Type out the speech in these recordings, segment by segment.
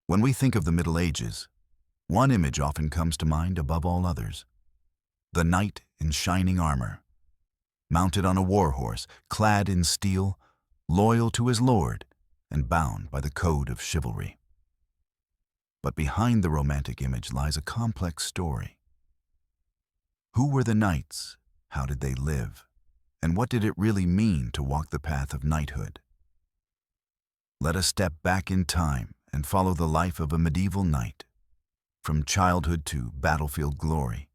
When we think of the Middle Ages, one image often comes to mind above all others. The knight in shining armor, mounted on a war horse, clad in steel, loyal to his lord, and bound by the Code of Chivalry. But behind the romantic image lies a complex story. Who were the knights? How did they live? And what did it really mean to walk the path of knighthood? Let us step back in time and follow the life of a medieval knight, from childhood to battlefield glory.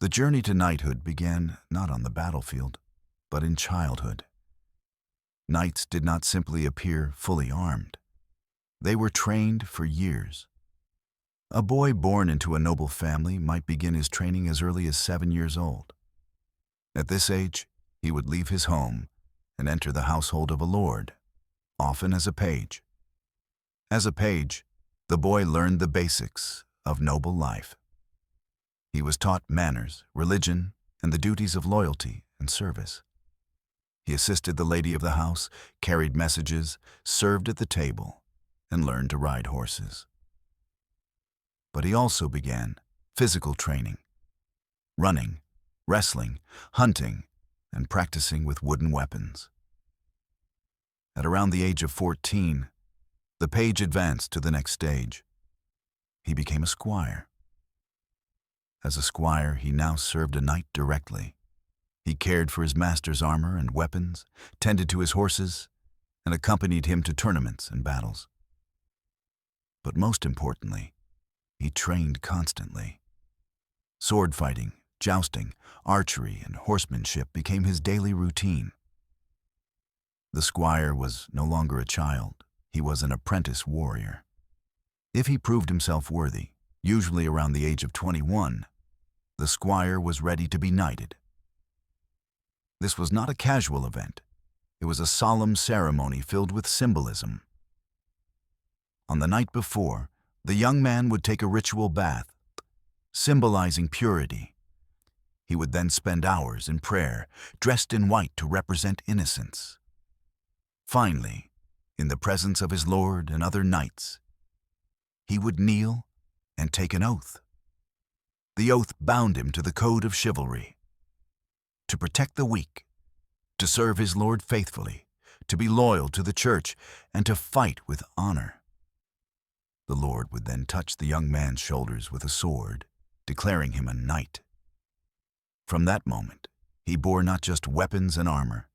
The journey to knighthood began not on the battlefield, but in childhood. Knights did not simply appear fully armed. They were trained for years. A boy born into a noble family might begin his training as early as 7 years old. At this age, he would leave his home and enter the household of a lord, often as a page. As a page, the boy learned the basics of noble life. He was taught manners, religion, and the duties of loyalty and service. He assisted the lady of the house, carried messages, served at the table, and learned to ride horses. But he also began physical training, running, wrestling, hunting, and practicing with wooden weapons. At around the age of 14, the page advanced to the next stage. He became a squire. As a squire, he now served a knight directly. He cared for his master's armor and weapons, tended to his horses, and accompanied him to tournaments and battles. But most importantly, he trained constantly. Sword fighting, jousting, archery, and horsemanship became his daily routine. The squire was no longer a child. He was an apprentice warrior. If he proved himself worthy, usually around the age of 21, the squire was ready to be knighted. This was not a casual event. It was a solemn ceremony filled with symbolism. On the night before, the young man would take a ritual bath, symbolizing purity. He would then spend hours in prayer, dressed in white to represent innocence. Finally, in the presence of his lord and other knights, he would kneel and take an oath. The oath bound him to the Code of Chivalry, to protect the weak, to serve his lord faithfully, to be loyal to the church, and to fight with honor. The lord would then touch the young man's shoulders with a sword, declaring him a knight. From that moment, he bore not just weapons and armor,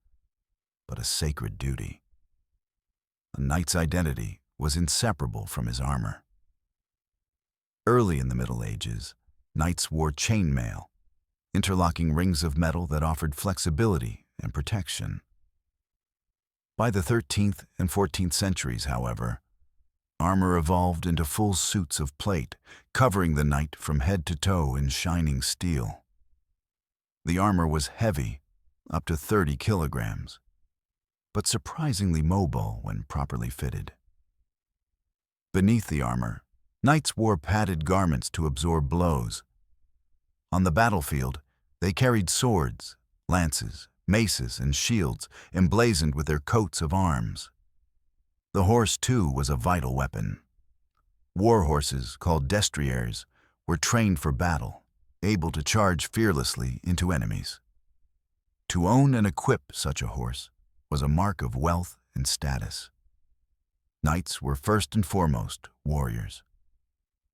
but a sacred duty. A knight's identity was inseparable from his armor. Early in the Middle Ages, knights wore chainmail, interlocking rings of metal that offered flexibility and protection. By the 13th and 14th centuries, however, armor evolved into full suits of plate, covering the knight from head to toe in shining steel. The armor was heavy, up to 30 kilograms, but surprisingly mobile when properly fitted. Beneath the armor, knights wore padded garments to absorb blows. On the battlefield, they carried swords, lances, maces, and shields emblazoned with their coats of arms. The horse, too, was a vital weapon. War horses, called destriers, were trained for battle, able to charge fearlessly into enemies. To own and equip such a horse was a mark of wealth and status. Knights were first and foremost warriors.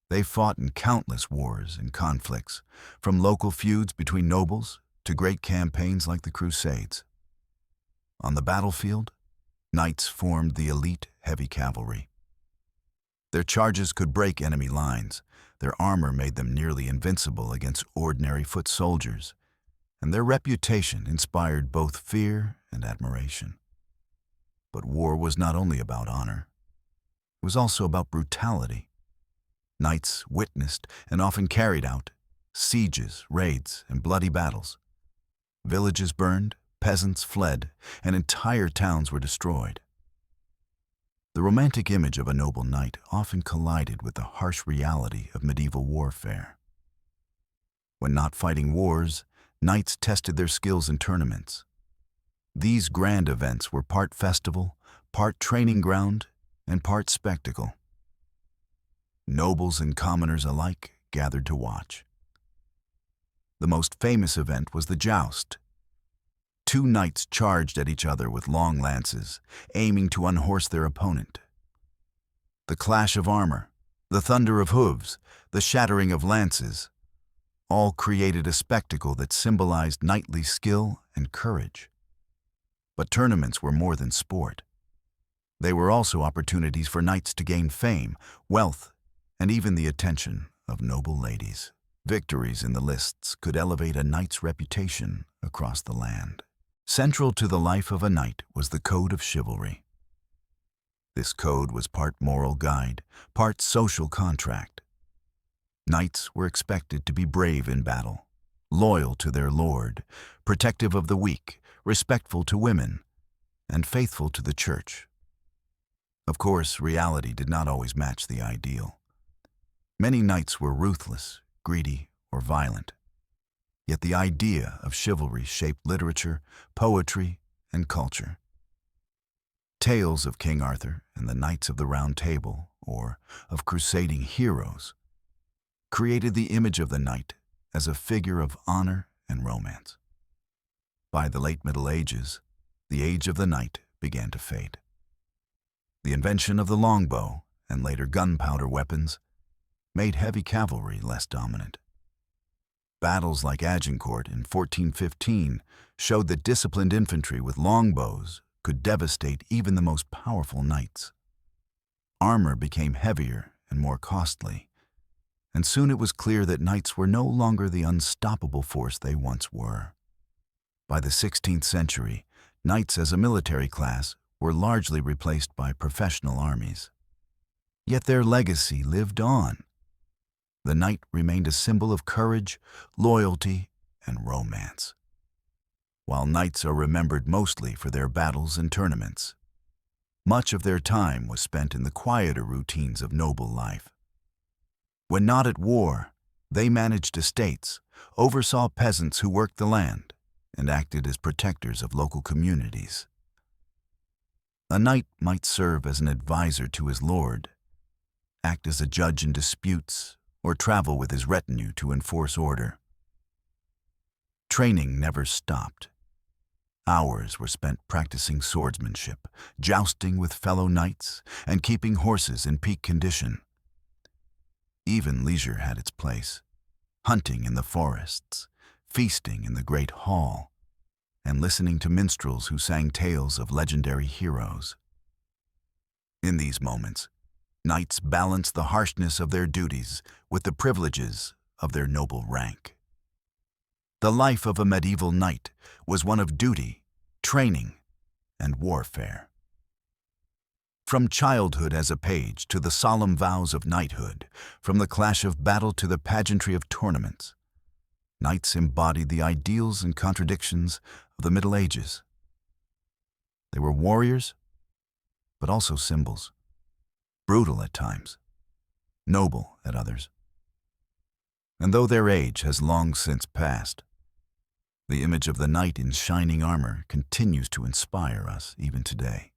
They fought in countless wars and conflicts, from local feuds between nobles to great campaigns like the Crusades. On the battlefield, knights formed the elite heavy cavalry. Their charges could break enemy lines, their armor made them nearly invincible against ordinary foot soldiers, and their reputation inspired both fear and admiration. But war was not only about honor. It was also about brutality. Knights witnessed and often carried out sieges, raids, and bloody battles. Villages burned, peasants fled, and entire towns were destroyed. The romantic image of a noble knight often collided with the harsh reality of medieval warfare. When not fighting wars, knights tested their skills in tournaments. These grand events were part festival, part training ground, and part spectacle. Nobles and commoners alike gathered to watch. The most famous event was the joust. Two knights charged at each other with long lances, aiming to unhorse their opponent. The clash of armor, the thunder of hooves, the shattering of lances, all created a spectacle that symbolized knightly skill and courage. But tournaments were more than sport. They were also opportunities for knights to gain fame, wealth, and even the attention of noble ladies. Victories in the lists could elevate a knight's reputation across the land. Central to the life of a knight was the Code of Chivalry. This code was part moral guide, part social contract. Knights were expected to be brave in battle, loyal to their lord, protective of the weak, respectful to women, and faithful to the church. Of course, reality did not always match the ideal. Many knights were ruthless, greedy, or violent. Yet the idea of chivalry shaped literature, poetry, and culture. Tales of King Arthur and the Knights of the Round Table, or of crusading heroes, created the image of the knight as a figure of honor and romance. By the late Middle Ages, the age of the knight began to fade. The invention of the longbow and later gunpowder weapons made heavy cavalry less dominant. Battles like Agincourt in 1415 showed that disciplined infantry with longbows could devastate even the most powerful knights. Armor became heavier and more costly, and soon it was clear that knights were no longer the unstoppable force they once were. By the 16th century, knights as a military class were largely replaced by professional armies. Yet their legacy lived on. The knight remained a symbol of courage, loyalty, and romance. While knights are remembered mostly for their battles and tournaments, much of their time was spent in the quieter routines of noble life. When not at war, they managed estates, oversaw peasants who worked the land, and acted as protectors of local communities. A knight might serve as an advisor to his lord, act as a judge in disputes, or travel with his retinue to enforce order. Training never stopped. Hours were spent practicing swordsmanship, jousting with fellow knights, and keeping horses in peak condition. Even leisure had its place, hunting in the forests, feasting in the great hall, and listening to minstrels who sang tales of legendary heroes. In these moments, knights balanced the harshness of their duties with the privileges of their noble rank. The life of a medieval knight was one of duty, training, and warfare. From childhood as a page to the solemn vows of knighthood, from the clash of battle to the pageantry of tournaments, knights embodied the ideals and contradictions of the Middle Ages. They were warriors, but also symbols. Brutal at times, noble at others. And though their age has long since passed, the image of the knight in shining armor continues to inspire us even today.